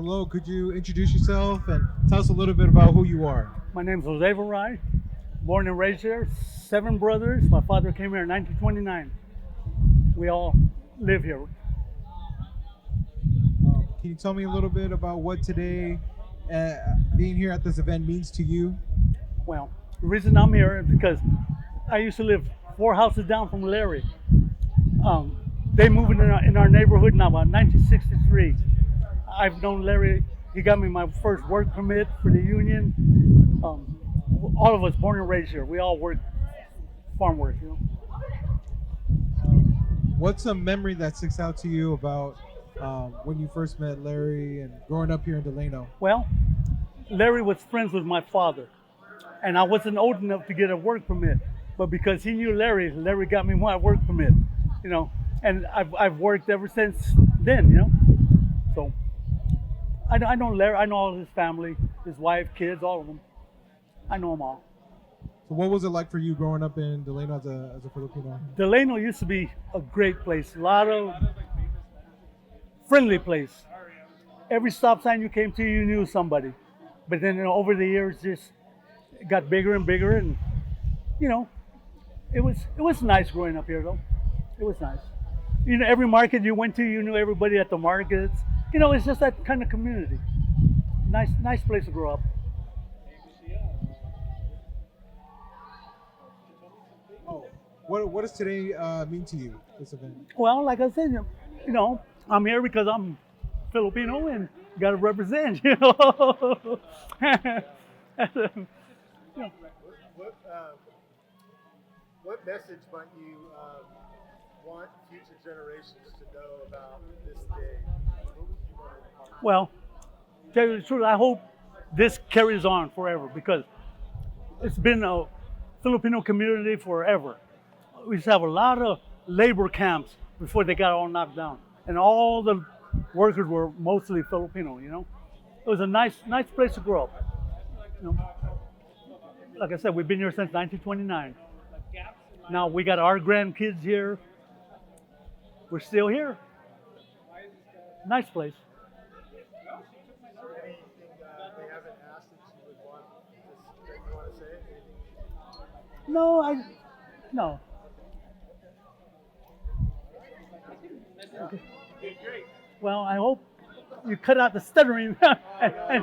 hello. Could you introduce yourself and tell us a little bit about who you are? My name's Chema Viray, born and raised here. Seven brothers. My father came here in 1929. We all live here. Can you tell me a little bit about what today, being here at this event, means to you? Well, the reason I'm here is because I used to live 4 houses down from Larry. They moved in our neighborhood now about 1963. I've known Larry. He got me my first work permit for the union. All of us born and raised here. We all work farm work, you know. What's a memory that sticks out to you about when you first met Larry and growing up here in Delano? Well, Larry was friends with my father, and I wasn't old enough to get a work permit. But because he knew Larry, Larry got me my work permit, you know. And I've worked ever since then, you know. So I know Larry. I know all his family, his wife, kids, all of them. I know them all. So what was it like for you growing up in Delano as a Filipino? Delano used to be a great place, a lot of friendly place. Every stop sign you came to, you knew somebody. But then, you know, over the years, just it got bigger and bigger, and you know, it was nice growing up here, though. It was nice. You know, every market you went to, you knew everybody at the markets. You know, it's just that kind of community. Nice place to grow up. Oh, what does today mean to you, this event? Well, like I said, you know, I'm here because I'm Filipino and got to represent. You know. What, what message might you want future generations to know about this day? What would you want to impart? Well, tell you the truth, I hope this carries on forever because it's been a Filipino community forever. We used to have a lot of labor camps before they got all knocked down, and all the workers were mostly Filipino. You know, it was a nice place to grow up. You know, like I said, we've been here since 1929. Now we got our grandkids here. We're still here. Nice place. Anything they haven't asked that you would want that you want to say? Anything? No. Okay. Well, I hope you cut out the stuttering and